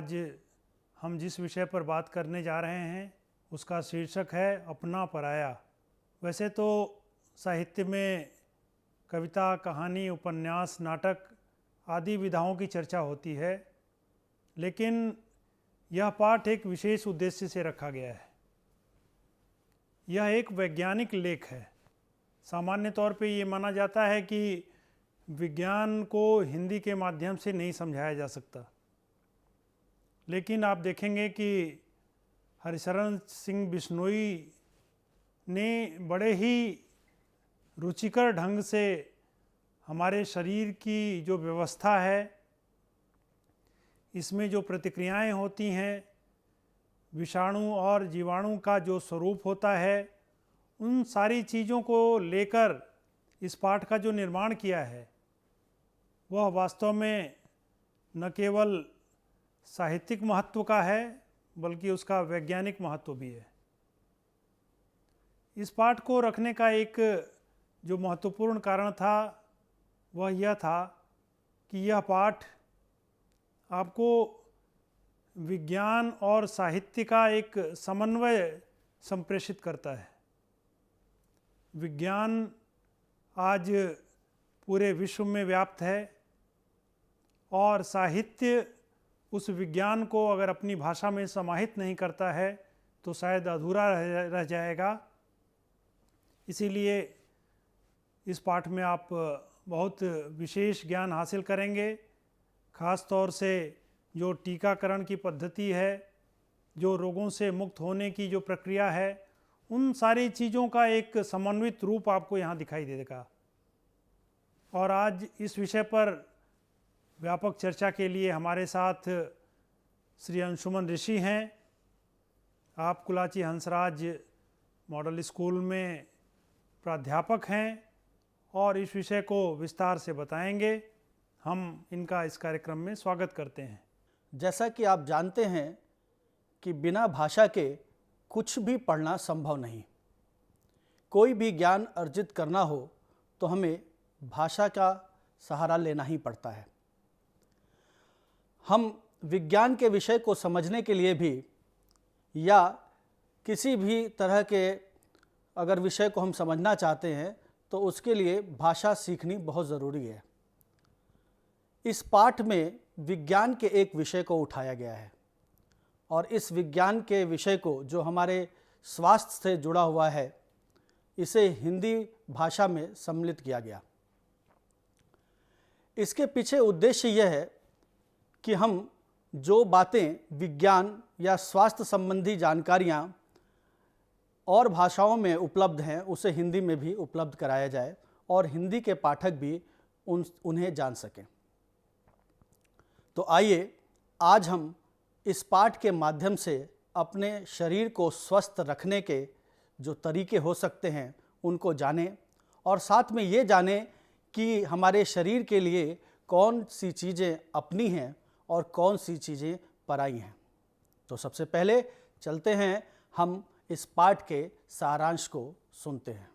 आज हम जिस विषय पर बात करने जा रहे हैं उसका शीर्षक है अपना पराया। वैसे तो साहित्य में कविता, कहानी, उपन्यास, नाटक आदि विधाओं की चर्चा होती है, लेकिन यह पाठ एक विशेष उद्देश्य से रखा गया है। यह एक वैज्ञानिक लेख है। सामान्य तौर पे ये माना जाता है कि विज्ञान को हिंदी के माध्यम से नहीं समझाया जा सकता, लेकिन आप देखेंगे कि हरिशरण सिंह बिश्नोई ने बड़े ही रुचिकर ढंग से हमारे शरीर की जो व्यवस्था है, इसमें जो प्रतिक्रियाएं होती हैं, विषाणु और जीवाणु का जो स्वरूप होता है, उन सारी चीज़ों को लेकर इस पाठ का जो निर्माण किया है वह वास्तव में न केवल साहित्यिक महत्व का है बल्कि उसका वैज्ञानिक महत्व भी है। इस पाठ को रखने का एक जो महत्वपूर्ण कारण था वह यह था कि यह पाठ आपको विज्ञान और साहित्य का एक समन्वय संप्रेषित करता है। विज्ञान आज पूरे विश्व में व्याप्त है और साहित्य उस विज्ञान को अगर अपनी भाषा में समाहित नहीं करता है तो शायद अधूरा रह जाएगा। इसीलिए इस पाठ में आप बहुत विशेष ज्ञान हासिल करेंगे। ख़ास तौर से जो टीकाकरण की पद्धति है, जो रोगों से मुक्त होने की जो प्रक्रिया है, उन सारी चीज़ों का एक समन्वित रूप आपको यहाँ दिखाई देगा। और आज इस विषय पर व्यापक चर्चा के लिए हमारे साथ श्री अंशुमन ऋषि हैं। आप कुलाची हंसराज मॉडल स्कूल में प्राध्यापक हैं और इस विषय को विस्तार से बताएंगे। हम इनका इस कार्यक्रम में स्वागत करते हैं। जैसा कि आप जानते हैं कि बिना भाषा के कुछ भी पढ़ना संभव नहीं। कोई भी ज्ञान अर्जित करना हो तो हमें भाषा का सहारा लेना ही पड़ता है। हम विज्ञान के विषय को समझने के लिए भी या किसी भी तरह के अगर विषय को हम समझना चाहते हैं तो उसके लिए भाषा सीखनी बहुत ज़रूरी है। इस पाठ में विज्ञान के एक विषय को उठाया गया है और इस विज्ञान के विषय को जो हमारे स्वास्थ्य से जुड़ा हुआ है, इसे हिंदी भाषा में सम्मिलित किया गया। इसके पीछे उद्देश्य यह है कि हम जो बातें विज्ञान या स्वास्थ्य संबंधी जानकारियाँ और भाषाओं में उपलब्ध हैं उसे हिंदी में भी उपलब्ध कराया जाए और हिंदी के पाठक भी उन्हें जान सकें। तो आइए आज हम इस पाठ के माध्यम से अपने शरीर को स्वस्थ रखने के जो तरीके हो सकते हैं उनको जानें और साथ में ये जानें कि हमारे शरीर के लिए कौन सी चीज़ें अपनी हैं और कौन सी चीज़ें पराई हैं। तो सबसे पहले चलते हैं हम इस पाठ के सारांश को सुनते हैं।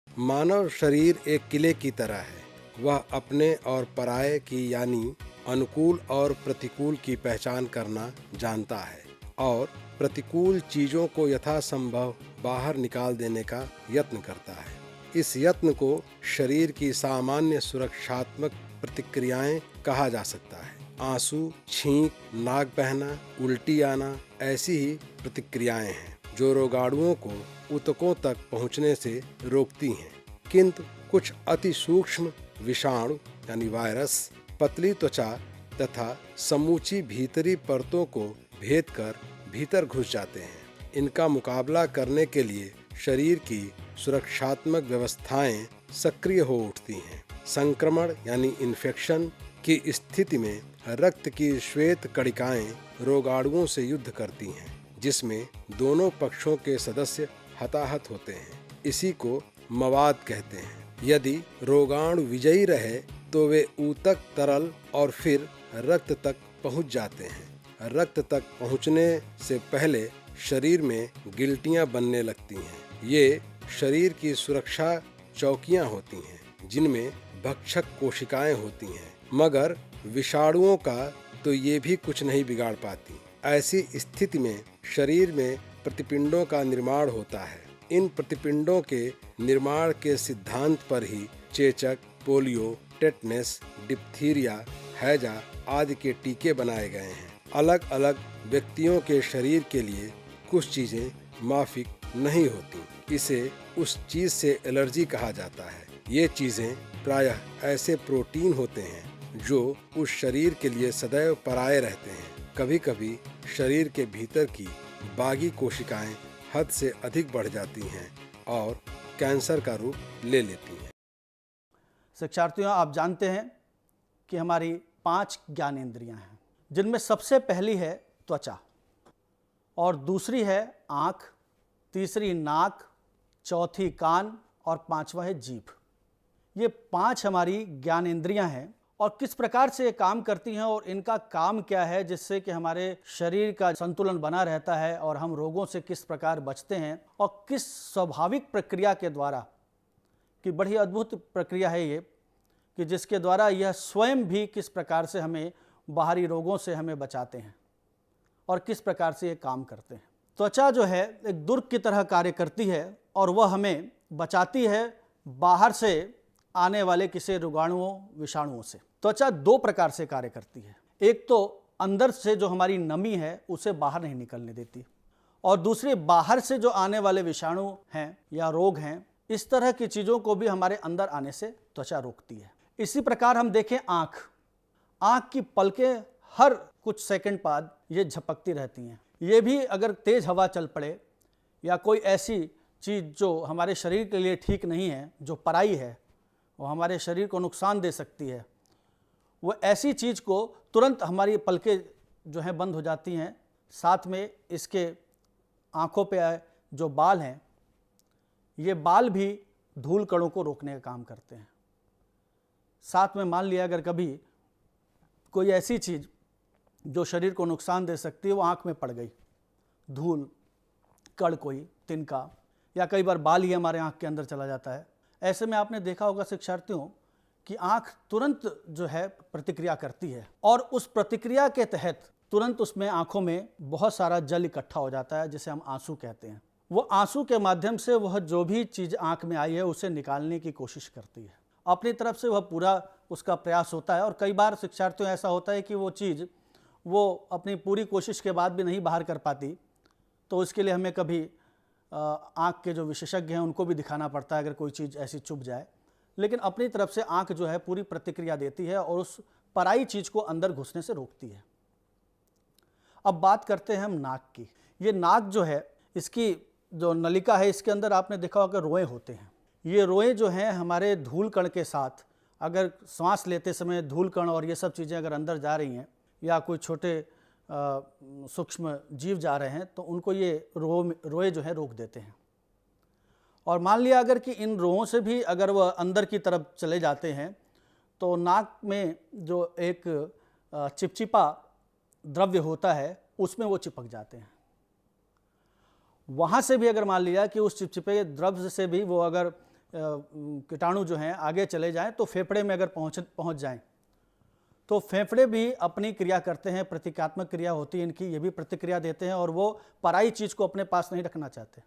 मानव शरीर एक किले की तरह है। वह अपने और पराये की यानी अनुकूल और प्रतिकूल की पहचान करना जानता है और प्रतिकूल चीज़ों को यथासंभव बाहर निकाल देने का यत्न करता है। इस यत्न को शरीर की सामान्य सुरक्षात्मक प्रतिक्रियाएं कहा जा सकता है। आंसू, छींक, नाक बहना, उल्टी आना ऐसी ही प्रतिक्रियाएं हैं जो रोगाणुओं को ऊतकों तक पहुंचने से रोकती हैं। किंतु कुछ अति सूक्ष्म विषाणु यानी वायरस पतली त्वचा तथा समूची भीतरी परतों को भेद कर भीतर घुस जाते हैं। इनका मुकाबला करने के लिए शरीर की सुरक्षात्मक व्यवस्थाएं सक्रिय हो उठती हैं। संक्रमण यानी इन्फेक्शन की स्थिति में रक्त की श्वेत कणिकाएं रोगाणुओं से युद्ध करती हैं, जिसमें दोनों पक्षों के सदस्य हताहत होते हैं। इसी को मवाद कहते हैं। यदि रोगाणु विजयी रहे तो वे ऊतक, तरल और फिर रक्त तक पहुंच जाते हैं। रक्त तक पहुंचने से पहले शरीर में गिल्टियां बनने लगती हैं। ये शरीर की सुरक्षा चौकियां होती हैं जिनमें भक्षक कोशिकाएं होती हैं, मगर विषाणुओं का तो ये भी कुछ नहीं बिगाड़ पाती। ऐसी स्थिति में शरीर में प्रतिपिंडों का निर्माण होता है। इन प्रतिपिंडों के निर्माण के सिद्धांत पर ही चेचक, पोलियो, टेटनस, डिप्थीरिया, हैजा आदि के टीके बनाए गए हैं। अलग अलग व्यक्तियों के शरीर के लिए कुछ चीजें माफिक नहीं होती। इसे उस चीज से एलर्जी कहा जाता है। ये चीजें प्रायः ऐसे प्रोटीन होते हैं जो उस शरीर के लिए सदैव पराये रहते हैं। कभी कभी शरीर के भीतर की बागी कोशिकाएं हद से अधिक बढ़ जाती हैं और कैंसर का रूप ले लेती हैं। शिक्षार्थियों, आप जानते हैं कि हमारी 5 ज्ञानेंद्रियां हैं, जिनमें सबसे पहली है त्वचा, और दूसरी है आँख, तीसरी नाक, चौथी कान और 5वां है जीभ। ये 5 हमारी ज्ञानेंद्रियां हैं और किस प्रकार से ये काम करती हैं और इनका काम क्या है, जिससे कि हमारे शरीर का संतुलन बना रहता है और हम रोगों से किस प्रकार बचते हैं, और किस स्वाभाविक प्रक्रिया के द्वारा, कि बड़ी अद्भुत प्रक्रिया है ये, कि जिसके द्वारा यह स्वयं भी किस प्रकार से हमें बाहरी रोगों से हमें बचाते हैं और किस प्रकार से ये काम करते हैं। त्वचा जो है एक दुर्ग की तरह कार्य करती है और वह हमें बचाती है बाहर से आने वाले किसी रोगाणुओं, विषाणुओं से। त्वचा 2 प्रकार से कार्य करती है। एक तो अंदर से जो हमारी नमी है उसे बाहर नहीं निकलने देती, और दूसरी बाहर से जो आने वाले विषाणु हैं या रोग हैं, इस तरह की चीज़ों को भी हमारे अंदर आने से त्वचा रोकती है। इसी प्रकार हम देखें आँख की पलकें हर कुछ सेकंड बाद ये झपकती रहती हैं। ये भी अगर तेज़ हवा चल पड़े या कोई ऐसी चीज़ जो हमारे शरीर के लिए ठीक नहीं है, जो पराई है, वो हमारे शरीर को नुकसान दे सकती है, वो ऐसी चीज़ को तुरंत हमारी पलकें जो हैं बंद हो जाती हैं। साथ में इसके आँखों पे जो बाल हैं, ये बाल भी धूल कणों को रोकने का काम करते हैं। साथ में मान लिया अगर कभी कोई ऐसी चीज़ जो शरीर को नुकसान दे सकती है वो आँख में पड़ गई, धूल, कण, कोई तिनका, या कई बार बाल ही हमारे आँख के अंदर चला जाता है, ऐसे में आपने देखा होगा शिक्षार्थियों कि आँख तुरंत जो है प्रतिक्रिया करती है, और उस प्रतिक्रिया के तहत तुरंत उसमें आँखों में बहुत सारा जल इकट्ठा हो जाता है, जिसे हम आंसू कहते हैं। वो आंसू के माध्यम से वह जो भी चीज़ आँख में आई है उसे निकालने की कोशिश करती है। अपनी तरफ से वह पूरा उसका प्रयास होता है, और कई बार शिक्षार्थियों ऐसा होता है कि वो चीज़ वो अपनी पूरी कोशिश के बाद भी नहीं बाहर कर पाती, तो इसके लिए हमें कभी आँख के जो विशेषज्ञ हैं उनको भी दिखाना पड़ता है अगर कोई चीज़ ऐसी चुभ जाए। लेकिन अपनी तरफ से आँख जो है पूरी प्रतिक्रिया देती है और उस पराई चीज़ को अंदर घुसने से रोकती है। अब बात करते हैं हम नाक की। ये नाक जो है, इसकी जो नलिका है, इसके अंदर आपने देखा होगा रोए होते हैं। ये रोए जो हैं हमारे धूल कण के साथ, अगर सांस लेते समय धूल कण और ये सब चीज़ें अगर अंदर जा रही हैं या कोई छोटे सूक्ष्म जीव जा रहे हैं, तो उनको ये रोए जो है रोक देते हैं। और मान लिया अगर कि इन रोओं से भी अगर वह अंदर की तरफ चले जाते हैं, तो नाक में जो एक चिपचिपा द्रव्य होता है उसमें वो चिपक जाते हैं। वहाँ से भी अगर मान लिया कि उस चिपचिपे द्रव्य से भी वो अगर कीटाणु जो हैं आगे चले जाएं, तो फेफड़े में अगर पहुँच जाएं, तो फेफड़े भी अपनी क्रिया करते हैं, प्रतीकात्मक क्रिया होती है इनकी, ये भी प्रतिक्रिया देते हैं, और वो पराई चीज़ को अपने पास नहीं रखना चाहते,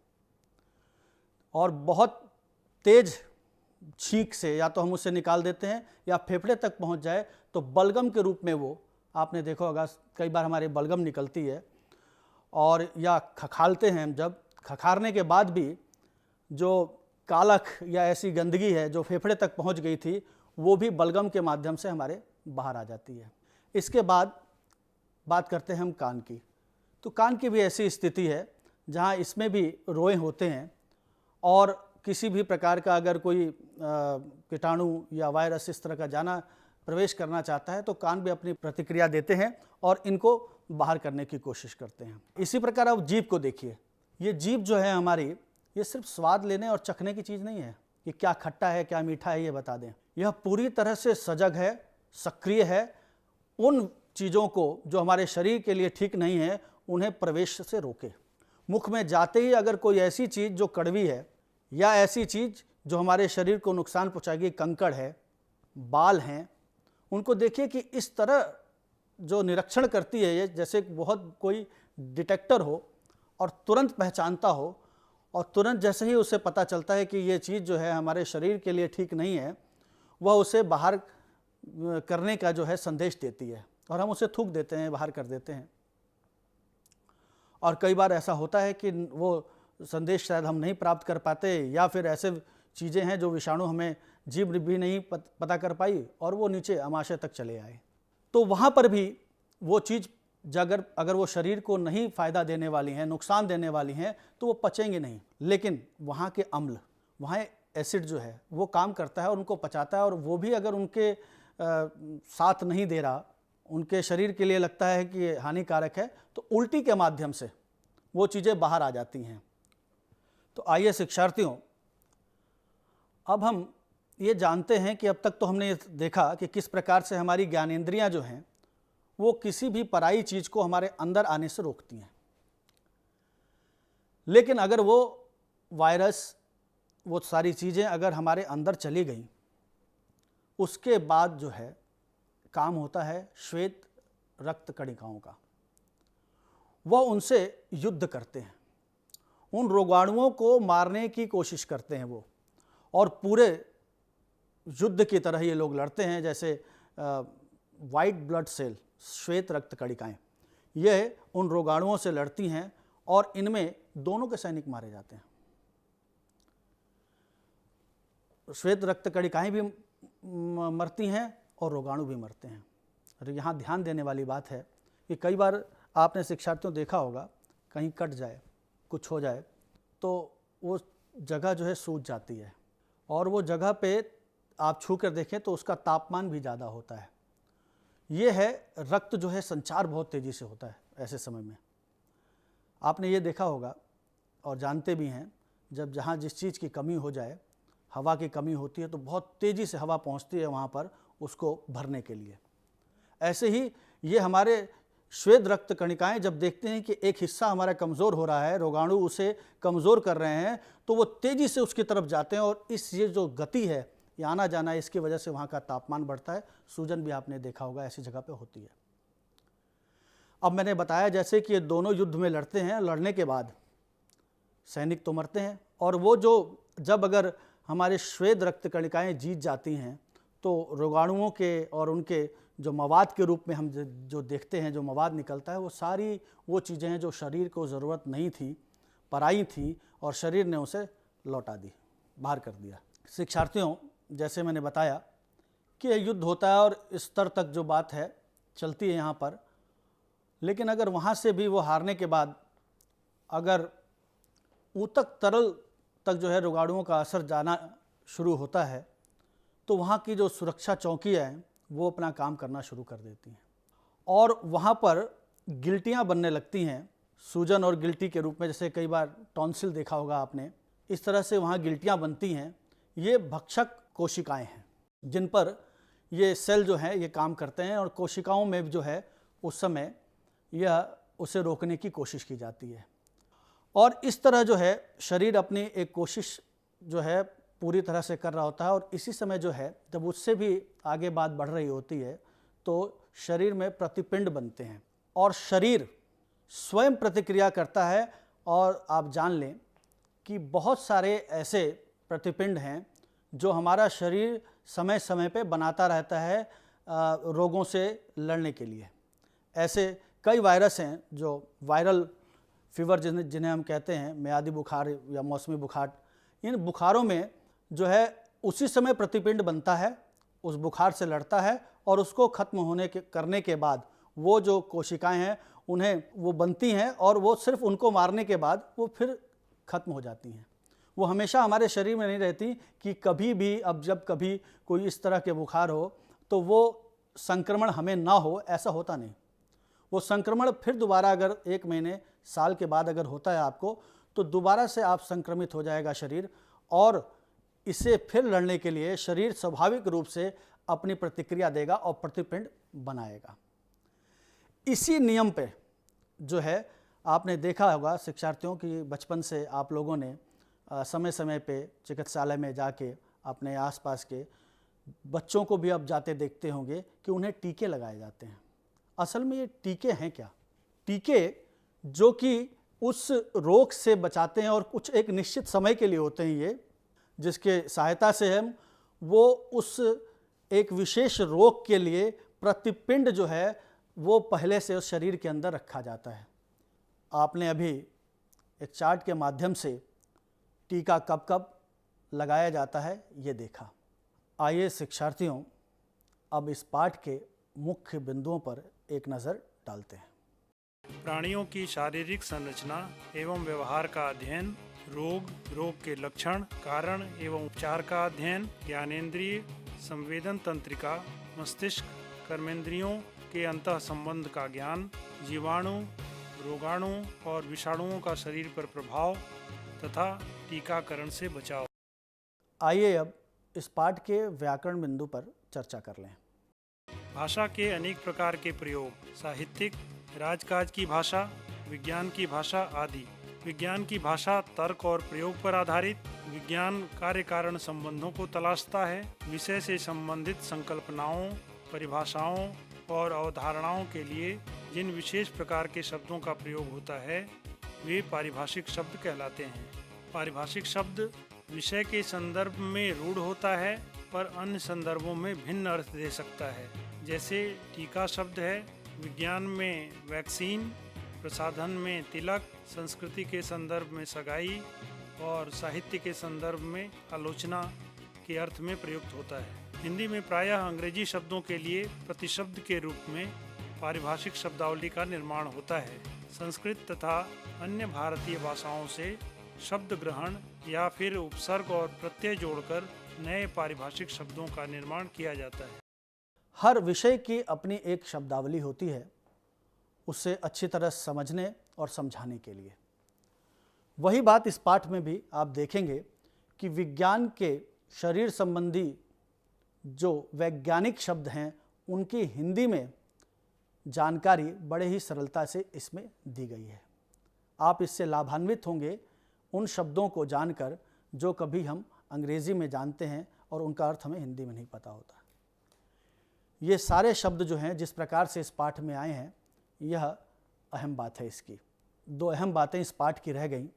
और बहुत तेज छींक से या तो हम उसे निकाल देते हैं या फेफड़े तक पहुंच जाए तो बलगम के रूप में वो, आपने देखा होगा कई बार हमारे बलगम निकलती है, और या खखालते हैं हम, जब खखारने के बाद भी जो कालख या ऐसी गंदगी है जो फेफड़े तक पहुंच गई थी, वो भी बलगम के माध्यम से हमारे बाहर आ जाती है। इसके बाद बात करते हैं हम कान की। तो कान की भी ऐसी स्थिति है जहाँ इसमें भी रोए होते हैं, और किसी भी प्रकार का अगर कोई कीटाणु या वायरस इस तरह का जाना प्रवेश करना चाहता है, तो कान भी अपनी प्रतिक्रिया देते हैं और इनको बाहर करने की कोशिश करते हैं। इसी प्रकार अब जीभ को देखिए। ये जीभ जो है हमारी, ये सिर्फ स्वाद लेने और चखने की चीज़ नहीं है कि क्या खट्टा है क्या मीठा है ये बता दें। यह पूरी तरह से सजग है, सक्रिय है, उन चीज़ों को जो हमारे शरीर के लिए ठीक नहीं है उन्हें प्रवेश से रोके। मुख में जाते ही अगर कोई ऐसी चीज़ जो कड़वी है या ऐसी चीज़ जो हमारे शरीर को नुकसान पहुंचाएगी, कंकड़ है, बाल हैं, उनको देखिए कि इस तरह जो निरीक्षण करती है ये, जैसे बहुत कोई डिटेक्टर हो और तुरंत पहचानता हो, और तुरंत जैसे ही उसे पता चलता है कि ये चीज़ जो है हमारे शरीर के लिए ठीक नहीं है, वह उसे बाहर करने का जो है संदेश देती है और हम उसे थूक देते हैं, बाहर कर देते हैं। और कई बार ऐसा होता है कि वो संदेश शायद हम नहीं प्राप्त कर पाते, या फिर ऐसे चीज़ें हैं जो विषाणु हमें जीभ भी नहीं पता कर पाई और वो नीचे आमाशय तक चले आए। तो वहाँ पर भी वो चीज़ अगर वो शरीर को नहीं फ़ायदा देने वाली हैं, नुकसान देने वाली हैं, तो वो पचेंगे नहीं। लेकिन वहाँ के अम्ल, वहाँ एसिड जो है वो काम करता है और उनको पचाता है, और वो भी अगर उनके साथ नहीं दे रहा, उनके शरीर के लिए लगता है कि हानिकारक है, तो उल्टी के माध्यम से वो चीज़ें बाहर आ जाती हैं। तो आइए शिक्षार्थियों, अब हम ये जानते हैं कि अब तक तो हमने देखा कि किस प्रकार से हमारी ज्ञानेंद्रियां जो हैं वो किसी भी पराई चीज़ को हमारे अंदर आने से रोकती हैं। लेकिन अगर वो वायरस, वो सारी चीज़ें अगर हमारे अंदर चली गई, उसके बाद जो है काम होता है श्वेत रक्त कणिकाओं का। वह उनसे युद्ध करते हैं, उन रोगाणुओं को मारने की कोशिश करते हैं वो, और पूरे युद्ध की तरह ये लोग लड़ते हैं। जैसे वाइट ब्लड सेल, श्वेत रक्त कणिकाएं, यह उन रोगाणुओं से लड़ती हैं और इनमें दोनों के सैनिक मारे जाते हैं। श्वेत रक्त कणिकाएं भी मरती हैं और रोगाणु भी मरते हैं। और यहाँ ध्यान देने वाली बात है कि कई बार आपने शिक्षार्थियों देखा होगा, कहीं कट जाए, कुछ हो जाए, तो वो जगह जो है सूज जाती है, और वो जगह पे आप छू कर देखें तो उसका तापमान भी ज़्यादा होता है। ये है रक्त जो है संचार बहुत तेज़ी से होता है ऐसे समय में। आपने ये देखा होगा और जानते भी हैं, जब जहाँ जिस चीज़ की कमी हो जाए, हवा की कमी होती है, तो बहुत तेज़ी से हवा पहुँचती है वहाँ पर उसको भरने के लिए। ऐसे ही ये हमारे श्वेत रक्त कणिकाएं जब देखते हैं कि एक हिस्सा हमारा कमज़ोर हो रहा है, रोगाणु उसे कमज़ोर कर रहे हैं, तो वो तेज़ी से उसकी तरफ जाते हैं, और इस ये जो गति है, ये आना जाना है, इसकी वजह से वहाँ का तापमान बढ़ता है। सूजन भी आपने देखा होगा ऐसी जगह पे होती है। अब मैंने बताया जैसे कि ये दोनों युद्ध में लड़ते हैं, लड़ने के बाद सैनिक तो मरते हैं, और वो जो जब अगर हमारे श्वेत रक्त कणिकाएं जीत जाती हैं, तो रोगाणुओं के और उनके जो मवाद के रूप में हम जो देखते हैं, जो मवाद निकलता है, वो सारी वो चीज़ें हैं जो शरीर को ज़रूरत नहीं थी, पराई थी, और शरीर ने उसे लौटा दी, बाहर कर दिया। शिक्षार्थियों, जैसे मैंने बताया कि युद्ध होता है और स्तर तक जो बात है चलती है यहाँ पर, लेकिन अगर वहाँ से भी वो हारने के बाद अगर ऊतक तरल तक जो है रोगाणुओं का असर जाना शुरू होता है, तो वहाँ की जो सुरक्षा चौकियाँ हैं वो अपना काम करना शुरू कर देती हैं, और वहाँ पर गिल्टियाँ बनने लगती हैं, सूजन और गिल्टी के रूप में। जैसे कई बार टॉन्सिल देखा होगा आपने, इस तरह से वहाँ गिल्टियाँ बनती हैं। ये भक्षक कोशिकाएं हैं जिन पर ये सेल जो है ये काम करते हैं, और कोशिकाओं में जो है उस समय यह उसे रोकने की कोशिश की जाती है। और इस तरह जो है शरीर अपनी एक कोशिश जो है पूरी तरह से कर रहा होता है, और इसी समय जो है जब उससे भी आगे बात बढ़ रही होती है, तो शरीर में प्रतिपिंड बनते हैं, और शरीर स्वयं प्रतिक्रिया करता है। और आप जान लें कि बहुत सारे ऐसे प्रतिपिंड हैं जो हमारा शरीर समय समय पे बनाता रहता है रोगों से लड़ने के लिए। ऐसे कई वायरस हैं जो वायरल फीवर जिन्हें हम कहते हैं, मियादी बुखार या मौसमी बुखार, इन बुखारों में जो है उसी समय प्रतिपिंड बनता है, उस बुखार से लड़ता है, और उसको खत्म करने के बाद वो जो कोशिकाएं हैं उन्हें वो बनती हैं, और वो सिर्फ उनको मारने के बाद वो फिर खत्म हो जाती हैं। वो हमेशा हमारे शरीर में नहीं रहती कि कभी भी अब जब कभी कोई इस तरह के बुखार हो तो वो संक्रमण हमें ना हो, ऐसा होता नहीं। वो संक्रमण फिर दोबारा अगर 1 महीने साल के बाद अगर होता है आपको, तो दोबारा से आप संक्रमित हो जाएगा शरीर, और इससे फिर लड़ने के लिए शरीर स्वाभाविक रूप से अपनी प्रतिक्रिया देगा और प्रतिपिंड बनाएगा। इसी नियम पे जो है आपने देखा होगा शिक्षार्थियों की बचपन से आप लोगों ने समय समय पे चिकित्सालय में जाके अपने आसपास के बच्चों को भी अब जाते देखते होंगे कि उन्हें टीके लगाए जाते हैं। असल में ये टीके हैं क्या? टीके जो कि उस रोग से बचाते हैं और कुछ एक निश्चित समय के लिए होते हैं, ये जिसके सहायता से हम वो उस एक विशेष रोग के लिए प्रतिपिंड जो है वो पहले से उस शरीर के अंदर रखा जाता है। आपने अभी एक चार्ट के माध्यम से टीका कब कब लगाया जाता है ये देखा। आइए शिक्षार्थियों, अब इस पाठ के मुख्य बिंदुओं पर एक नज़र डालते हैं। प्राणियों की शारीरिक संरचना एवं व्यवहार का अध्ययन, रोग, रोग के लक्षण, कारण एवं उपचार का अध्ययन, ज्ञानेंद्रिय, संवेदन तंत्रिका, मस्तिष्क, कर्मेंद्रियों के अंतः संबंध का ज्ञान, जीवाणु, रोगाणु और विषाणुओं का शरीर पर प्रभाव तथा टीकाकरण से बचाव। आइए अब इस पाठ के व्याकरण बिंदु पर चर्चा कर लें। भाषा के अनेक प्रकार के प्रयोग, साहित्यिक, राजकाज की भाषा, विज्ञान की भाषा आदि। विज्ञान की भाषा तर्क और प्रयोग पर आधारित, विज्ञान कार्य कारण संबंधों को तलाशता है। विषय से संबंधित संकल्पनाओं, परिभाषाओं और अवधारणाओं के लिए जिन विशेष प्रकार के शब्दों का प्रयोग होता है वे पारिभाषिक शब्द कहलाते हैं। पारिभाषिक शब्द विषय के संदर्भ में रूढ़ होता है पर अन्य संदर्भों में भिन्न अर्थ दे सकता है। जैसे टीका शब्द है विज्ञान में वैक्सीन, प्रसाधन में तिलक, संस्कृति के संदर्भ में सगाई और साहित्य के संदर्भ में आलोचना के अर्थ में प्रयुक्त होता है। हिंदी में प्रायः अंग्रेजी शब्दों के लिए प्रतिशब्द के रूप में पारिभाषिक शब्दावली का निर्माण होता है। संस्कृत तथा अन्य भारतीय भाषाओं से शब्द ग्रहण या फिर उपसर्ग और प्रत्यय जोड़कर नए पारिभाषिक शब्दों का निर्माण किया जाता है। हर विषय की अपनी एक शब्दावली होती है, उसे अच्छी तरह समझने और समझाने के लिए। वही बात इस पाठ में भी आप देखेंगे कि विज्ञान के शरीर संबंधी जो वैज्ञानिक शब्द हैं उनकी हिंदी में जानकारी बड़े ही सरलता से इसमें दी गई है। आप इससे लाभान्वित होंगे उन शब्दों को जानकर जो कभी हम अंग्रेजी में जानते हैं और उनका अर्थ हमें हिंदी में नहीं पता होता। ये सारे शब्द जो हैं जिस प्रकार से इस पाठ में आए हैं, यह अहम बात है इसकी। दो अहम बातें इस पाठ की रह गईं,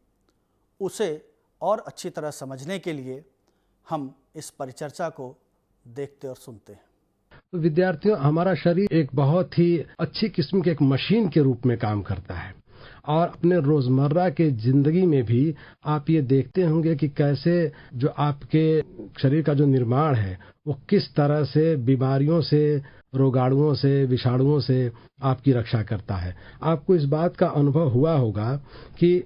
उसे और अच्छी तरह समझने के लिए हम इस परिचर्चा को देखते और सुनते हैं। विद्यार्थियों, हमारा शरीर एक बहुत ही अच्छी किस्म के एक मशीन के रूप में काम करता है और अपने रोजमर्रा के जिंदगी में भी आप ये देखते होंगे कि कैसे जो आपके शरीर का जो निर्माण है वो किस तरह से बीमारियों से, रोगाणुओं से, विषाणुओं से आपकी रक्षा करता है। आपको इस बात का अनुभव हुआ होगा कि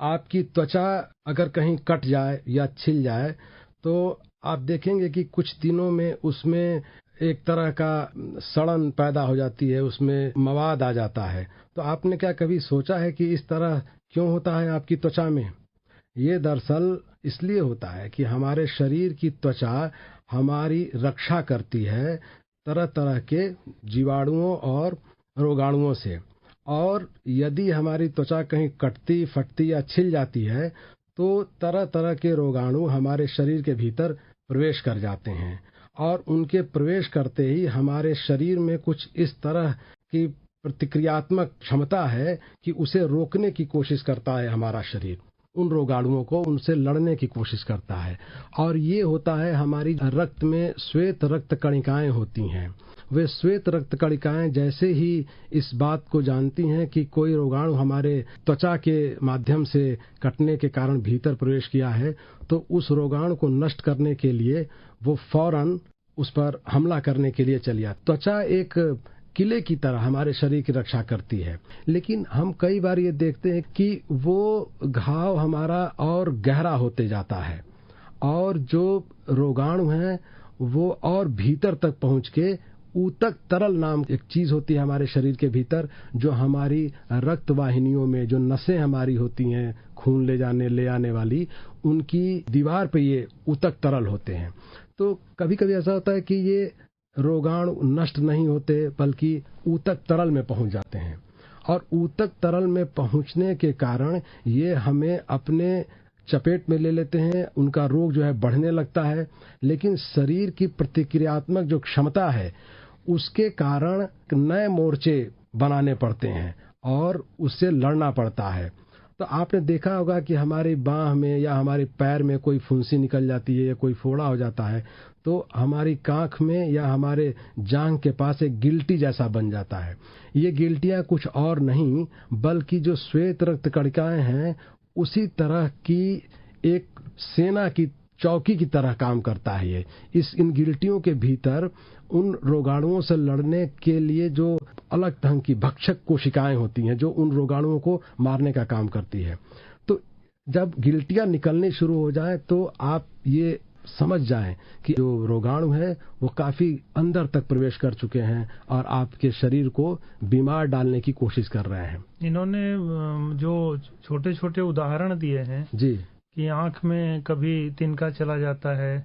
आपकी त्वचा अगर कहीं कट जाए या छिल जाए तो आप देखेंगे कि कुछ दिनों में उसमें एक तरह का सड़न पैदा हो जाती है, उसमें मवाद आ जाता है। तो आपने क्या कभी सोचा है कि इस तरह क्यों होता है आपकी त्वचा में? ये दरअसल इसलिए होता है कि हमारे शरीर की त्वचा हमारी रक्षा करती है तरह तरह के जीवाणुओं और रोगाणुओं से, और यदि हमारी त्वचा कहीं कटती, फटती या छिल जाती है तो तरह तरह के रोगाणु हमारे शरीर के भीतर प्रवेश कर जाते हैं और उनके प्रवेश करते ही हमारे शरीर में कुछ इस तरह की प्रतिक्रियात्मक क्षमता है कि उसे रोकने की कोशिश करता है हमारा शरीर, उन रोगाणुओं को, उनसे लड़ने की कोशिश करता है। और ये होता है हमारी रक्त में श्वेत रक्त कणिकाएं होती हैं। वे श्वेत रक्त कणिकाएं जैसे ही इस बात को जानती हैं कि कोई रोगाणु हमारे त्वचा के माध्यम से कटने के कारण भीतर प्रवेश किया है, तो उस रोगाणु को नष्ट करने के लिए वो फौरन उस पर हमला करने के लिए चली आती। त्वचा एक किले की तरह हमारे शरीर की रक्षा करती है, लेकिन हम कई बार ये देखते हैं कि वो घाव हमारा और गहरा होते जाता है और जो रोगाणु हैं वो और भीतर तक पहुंच के ऊतक तरल नाम एक चीज होती है हमारे शरीर के भीतर, जो हमारी रक्त वाहिनियों में जो नसें हमारी होती हैं खून ले आने वाली, उनकी दीवार पे ये ऊतक तरल होते हैं। तो कभी कभी ऐसा होता है कि ये रोगाणु नष्ट नहीं होते बल्कि ऊतक तरल में पहुंच जाते हैं, और ऊतक तरल में पहुंचने के कारण ये हमें अपने चपेट में ले लेते हैं, उनका रोग जो है बढ़ने लगता है। लेकिन शरीर की प्रतिक्रियात्मक जो क्षमता है उसके कारण नए मोर्चे बनाने पड़ते हैं और उससे लड़ना पड़ता है। तो आपने देखा होगा कि हमारी बाह में या हमारे पैर में कोई फुंसी निकल जाती है या कोई फोड़ा हो जाता है तो हमारी कांख में या हमारे जांघ के पास एक गिल्टी जैसा बन जाता है। ये गिल्टियां कुछ और नहीं बल्कि जो श्वेत रक्त कणिकाएं हैं उसी तरह की एक सेना की चौकी की तरह काम करता है। ये इन गिल्टियों के भीतर उन रोगाणुओं से लड़ने के लिए जो अलग ढंग की भक्षक कोशिकाएं होती हैं जो उन रोगाणुओं को मारने का काम करती है। तो जब गिल्टियां निकलनी शुरू हो जाएं तो आप ये समझ जाएं कि जो रोगाणु है वो काफी अंदर तक प्रवेश कर चुके हैं और आपके शरीर को बीमार डालने की कोशिश कर रहे हैं। इन्होंने जो छोटे छोटे उदाहरण दिए हैं जी कि आंख में कभी तिनका चला जाता है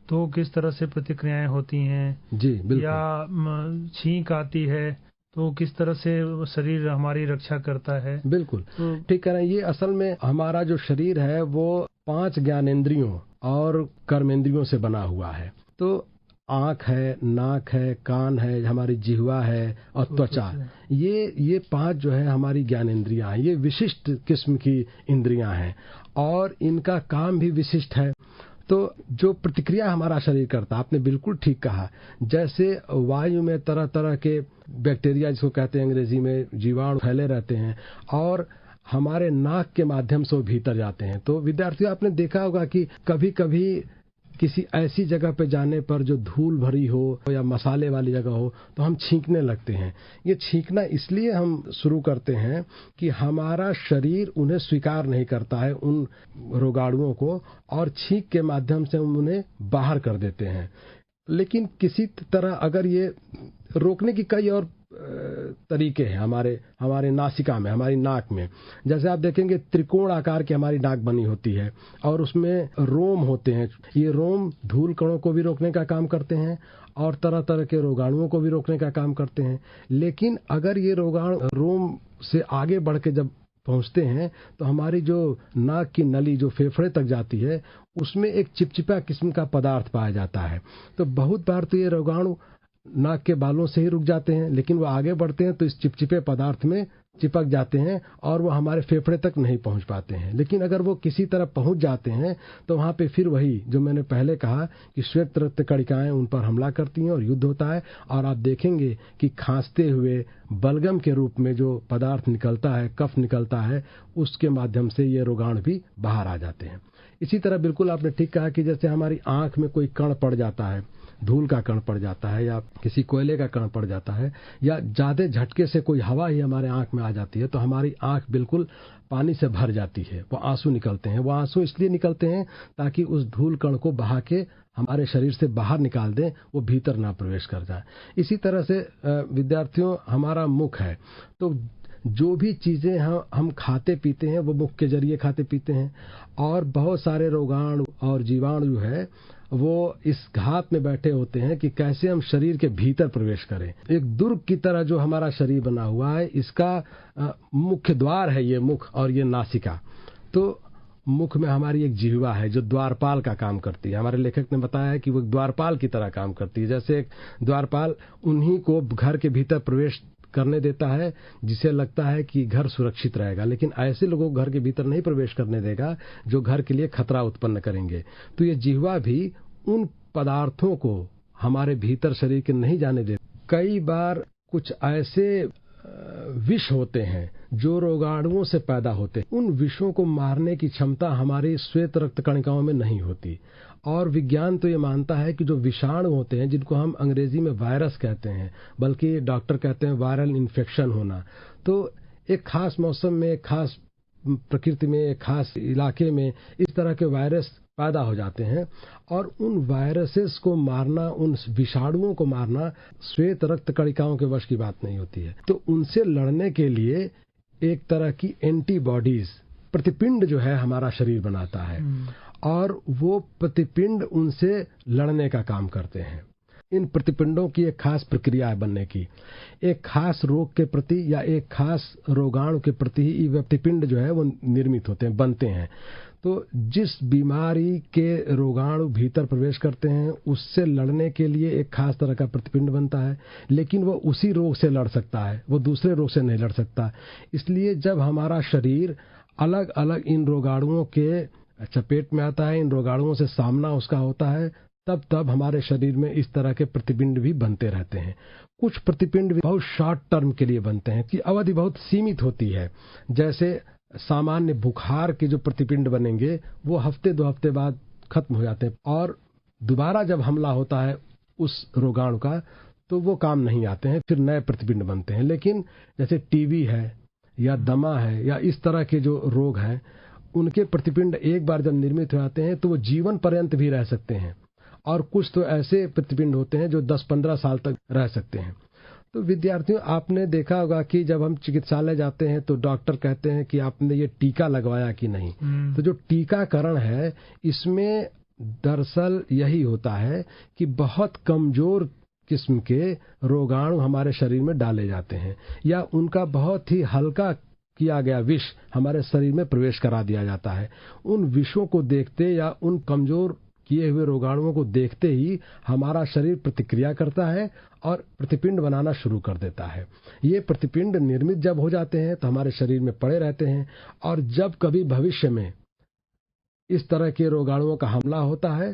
तो किस तरह से प्रतिक्रियाएं होती हैं, जी बिल्कुल, या छींक आती है तो किस तरह से शरीर हमारी रक्षा करता है। बिल्कुल ठीक कह रहे हैं। ये असल में हमारा जो शरीर है वो 5 ज्ञानेंद्रियों और कर्मेंद्रियों से बना हुआ है। तो आंख है, नाक है, कान है, हमारी जिह्वा है और त्वचा, ये 5 जो है हमारी ज्ञानेंद्रियां हैं। ये विशिष्ट किस्म की इंद्रियां हैं और इनका काम भी विशिष्ट है। तो जो प्रतिक्रिया हमारा शरीर करता है, आपने बिल्कुल ठीक कहा, जैसे वायु में तरह तरह के बैक्टीरिया जिसको कहते हैं अंग्रेजी में जीवाणु फैले रहते हैं और हमारे नाक के माध्यम से वो भीतर जाते हैं। तो विद्यार्थियों आपने देखा होगा कि कभी कभी किसी ऐसी जगह पे जाने पर जो धूल भरी हो या मसाले वाली जगह हो तो हम छींकने लगते हैं। ये छींकना इसलिए हम शुरू करते हैं कि हमारा शरीर उन्हें स्वीकार नहीं करता है, उन रोगाणुओं को, और छींक के माध्यम से हम उन्हें बाहर कर देते हैं। लेकिन किसी तरह अगर ये रोकने की कई और तरीके हैं हमारे नासिका में, हमारी नाक में। जैसे आप देखेंगे त्रिकोण आकार की हमारी नाक बनी होती है और उसमें रोम होते हैं। ये रोम धूल कणों को भी रोकने का काम करते हैं और तरह तरह के रोगाणुओं को भी रोकने का काम करते हैं। लेकिन अगर ये रोगाणु रोम से आगे बढ़ के जब पहुंचते हैं तो हमारी जो नाक की नली जो फेफड़े तक जाती है उसमें एक चिपचिपा किस्म का पदार्थ पाया जाता है। तो बहुत बार तो ये रोगाणु नाक के बालों से ही रुक जाते हैं, लेकिन वो आगे बढ़ते हैं तो इस चिपचिपे पदार्थ में चिपक जाते हैं और वो हमारे फेफड़े तक नहीं पहुंच पाते हैं। लेकिन अगर वो किसी तरह पहुंच जाते हैं तो वहां पे फिर वही जो मैंने पहले कहा कि श्वेत रक्त कणिकाएं उन पर हमला करती हैं और युद्ध होता है और आप देखेंगे कि खांसते हुए बलगम के रूप में जो पदार्थ निकलता है, कफ निकलता है, उसके माध्यम से ये रोगाणु भी बाहर आ जाते हैं। इसी तरह बिल्कुल आपने ठीक कहा कि जैसे हमारी आंख में कोई कण पड़ जाता है, धूल का कण पड़ जाता है या किसी कोयले का कण पड़ जाता है या ज्यादा झटके से कोई हवा ही हमारे आंख में आ जाती है तो हमारी आंख बिल्कुल पानी से भर जाती है, वो आंसू निकलते हैं। वो आंसू इसलिए निकलते हैं ताकि उस धूल कण को बहा के हमारे शरीर से बाहर निकाल दें, वो भीतर ना प्रवेश कर जाए। इसी तरह से विद्यार्थियों हमारा मुख है, तो जो भी चीजें हम खाते पीते हैं वो मुख के जरिए खाते पीते हैं और बहुत सारे रोगाणु और जीवाणु है वो इस घात में बैठे होते हैं कि कैसे हम शरीर के भीतर प्रवेश करें। एक दुर्ग की तरह जो हमारा शरीर बना हुआ है, इसका मुख्य द्वार है ये मुख और ये नासिका। तो मुख में हमारी एक जिह्वा है जो द्वारपाल का काम करती है। हमारे लेखक ने बताया है कि वो द्वारपाल की तरह काम करती है। जैसे एक द्वारपाल उन्हीं को घर के भीतर प्रवेश करने देता है जिसे लगता है कि घर सुरक्षित रहेगा, लेकिन ऐसे लोगों को घर के भीतर नहीं प्रवेश करने देगा जो घर के लिए खतरा उत्पन्न करेंगे। तो ये जिह्वा भी उन पदार्थों को हमारे भीतर शरीर के नहीं जाने देता। कई बार कुछ ऐसे विष होते हैं जो रोगाणुओं से पैदा होते हैं, उन विषों को मारने की क्षमता हमारी श्वेत रक्त कणिकाओं में नहीं होती। और विज्ञान तो ये मानता है कि जो विषाणु होते हैं जिनको हम अंग्रेजी में वायरस कहते हैं, बल्कि डॉक्टर कहते हैं वायरल इन्फेक्शन होना, तो एक खास मौसम में, एक खास प्रकृति में, एक खास इलाके में इस तरह के वायरस पैदा हो जाते हैं और उन वायरसेस को मारना, उन विषाणुओं को मारना श्वेत रक्त कणिकाओं के वश की बात नहीं होती है। तो उनसे लड़ने के लिए एक तरह की एंटीबॉडीज, प्रतिपिंड जो है हमारा शरीर बनाता है और वो प्रतिपिंड उनसे लड़ने का काम करते हैं। इन प्रतिपिंडों की एक खास प्रक्रिया है बनने की। एक खास रोग के प्रति या एक खास रोगाणु के प्रति ही ये प्रतिपिंड जो है वो निर्मित होते हैं, बनते हैं। तो जिस बीमारी के रोगाणु भीतर प्रवेश करते हैं उससे लड़ने के लिए एक खास तरह का प्रतिपिंड बनता है, लेकिन वो उसी रोग से लड़ सकता है, वो दूसरे रोग से नहीं लड़ सकता। इसलिए जब हमारा शरीर अलग अलग इन रोगाणुओं के चपेट में आता है, इन रोगाणुओं से सामना उसका होता है, तब हमारे शरीर में इस तरह के प्रतिपिंड भी बनते रहते हैं। कुछ प्रतिपिंड भी बहुत शॉर्ट टर्म के लिए बनते हैं कि अवधि बहुत सीमित होती है। जैसे सामान्य बुखार के जो प्रतिपिंड बनेंगे वो हफ्ते 2 हफ्ते बाद खत्म हो जाते हैं, और दोबारा जब हमला होता है उस रोगाणु का तो वो काम नहीं आते हैं, फिर नए प्रतिपिंड बनते हैं। लेकिन जैसे टीबी है या दमा है या इस तरह के जो रोग हैं, उनके प्रतिपिंड एक बार जब निर्मित हो जाते हैं तो वो जीवन पर्यंत भी रह सकते हैं, और कुछ तो ऐसे प्रतिपिंड होते हैं जो 10-15 साल तक रह सकते हैं। तो विद्यार्थियों, आपने देखा होगा कि जब हम चिकित्सालय जाते हैं तो डॉक्टर कहते हैं कि आपने ये टीका लगवाया कि नहीं। तो जो टीकाकरण है इसमें दरअसल यही होता है कि बहुत कमजोर किस्म के रोगाणु हमारे शरीर में डाले जाते हैं, या उनका बहुत ही हल्का किया गया विष हमारे शरीर में प्रवेश करा दिया जाता है। उन विषों को देखते या उन कमजोर किए हुए रोगाणुओं को देखते ही हमारा शरीर प्रतिक्रिया करता है और प्रतिपिंड बनाना शुरू कर देता है। ये प्रतिपिंड निर्मित जब हो जाते हैं तो हमारे शरीर में पड़े रहते हैं, और जब कभी भविष्य में इस तरह के रोगाणुओं का हमला होता है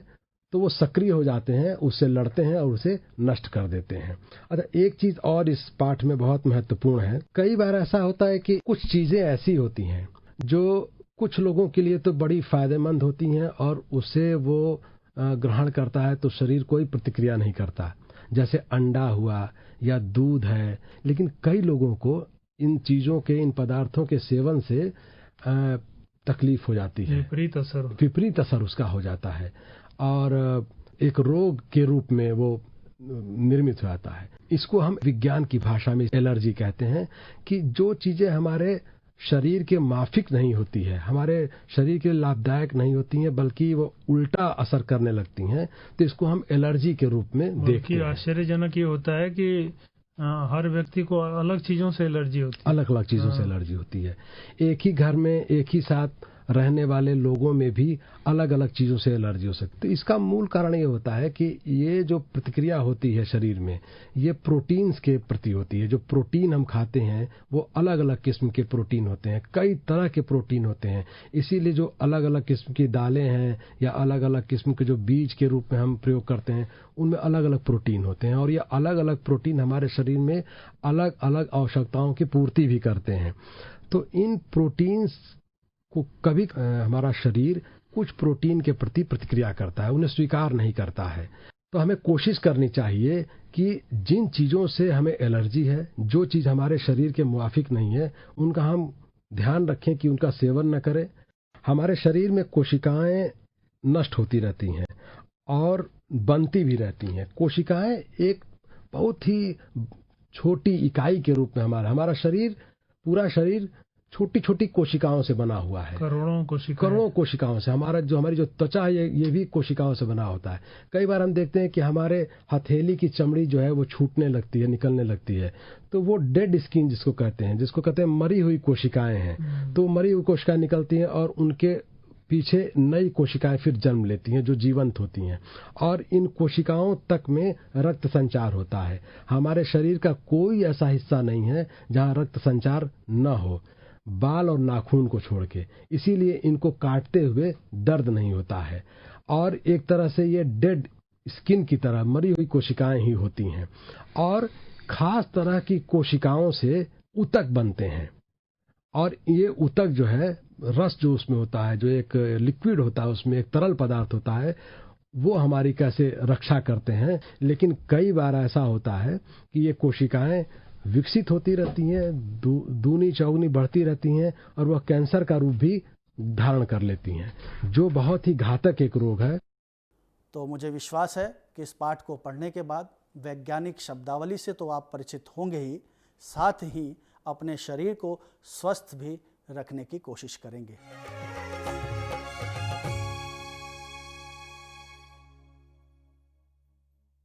तो वो सक्रिय हो जाते हैं, उससे लड़ते हैं और उसे नष्ट कर देते हैं। अच्छा, एक चीज और इस पाठ में बहुत महत्वपूर्ण है। कई बार ऐसा होता है कि कुछ चीजें ऐसी होती हैं जो कुछ लोगों के लिए तो बड़ी फायदेमंद होती हैं और उसे वो ग्रहण करता है तो शरीर कोई प्रतिक्रिया नहीं करता, जैसे अंडा हुआ या दूध है। लेकिन कई लोगों को इन चीजों के, इन पदार्थों के सेवन से तकलीफ हो जाती है, विपरीत असर उसका हो जाता है, और एक रोग के रूप में वो निर्मित हो जाता है। इसको हम विज्ञान की भाषा में एलर्जी कहते हैं, कि जो चीजें हमारे शरीर के माफिक नहीं होती है, हमारे शरीर के लाभदायक नहीं होती हैं, बल्कि वो उल्टा असर करने लगती हैं, तो इसको हम एलर्जी के रूप में देखते हैं। आश्चर्यजनक ये होता है कि हर व्यक्ति को अलग चीजों से एलर्जी होती है, अलग अलग चीजों से एलर्जी होती है। एक ही घर में एक ही साथ रहने वाले लोगों में भी अलग अलग चीजों से एलर्जी हो सकती है। तो इसका मूल कारण ये होता है कि ये जो प्रतिक्रिया होती है शरीर में, ये प्रोटीन्स के प्रति होती है। जो प्रोटीन हम खाते हैं वो अलग अलग किस्म के प्रोटीन होते हैं, कई तरह के प्रोटीन होते हैं। इसीलिए जो अलग अलग किस्म की दालें हैं या अलग अलग किस्म के जो बीज के रूप में हम प्रयोग करते हैं, उनमें अलग अलग प्रोटीन होते हैं, और ये अलग अलग प्रोटीन हमारे शरीर में अलग अलग आवश्यकताओं की पूर्ति भी करते हैं। तो इन प्रोटीन्स को कभी हमारा शरीर कुछ प्रोटीन के प्रति प्रतिक्रिया करता है, उन्हें स्वीकार नहीं करता है। तो हमें कोशिश करनी चाहिए कि जिन चीज़ों से हमें एलर्जी है, जो चीज़ हमारे शरीर के मुवाफिक नहीं है, उनका हम ध्यान रखें कि उनका सेवन न करें। हमारे शरीर में कोशिकाएं नष्ट होती रहती हैं और बनती भी रहती हैं। कोशिकाएं एक बहुत ही छोटी इकाई के रूप में हमारा शरीर, पूरा शरीर छोटी छोटी कोशिकाओं से बना हुआ है, करोड़ों कोशिकाओं से। हमारी जो त्वचा है ये भी कोशिकाओं से बना होता है। कई बार हम देखते हैं कि हमारे हथेली की चमड़ी जो है वो छूटने लगती है, निकलने लगती है, तो वो डेड स्किन जिसको कहते हैं मरी हुई कोशिकाएं हैं। तो मरी हुई कोशिकाएं निकलती हैं और उनके पीछे नई कोशिकाएं फिर जन्म लेती हैं जो जीवंत होती हैं, और इन कोशिकाओं तक में रक्त संचार होता है। हमारे शरीर का कोई ऐसा हिस्सा नहीं है जहां रक्त संचार न हो, बाल और नाखून को छोड़ के। इसीलिए इनको काटते हुए दर्द नहीं होता है, और एक तरह से ये डेड स्किन की तरह मरी हुई कोशिकाएं ही होती हैं। और खास तरह की कोशिकाओं से ऊतक बनते हैं, और ये ऊतक जो है, रस जो उसमें होता है, जो एक लिक्विड होता है, उसमें एक तरल पदार्थ होता है, वो हमारी कैसे रक्षा करते हैं। लेकिन कई बार ऐसा होता है कि ये कोशिकाएं विकसित होती रहती हैं, दूनी चौगुनी बढ़ती रहती हैं, और वह कैंसर का रूप भी धारण कर लेती हैं, जो बहुत ही घातक एक रोग है। तो मुझे विश्वास है कि इस पाठ को पढ़ने के बाद वैज्ञानिक शब्दावली से तो आप परिचित होंगे ही, साथ ही अपने शरीर को स्वस्थ भी रखने की कोशिश करेंगे।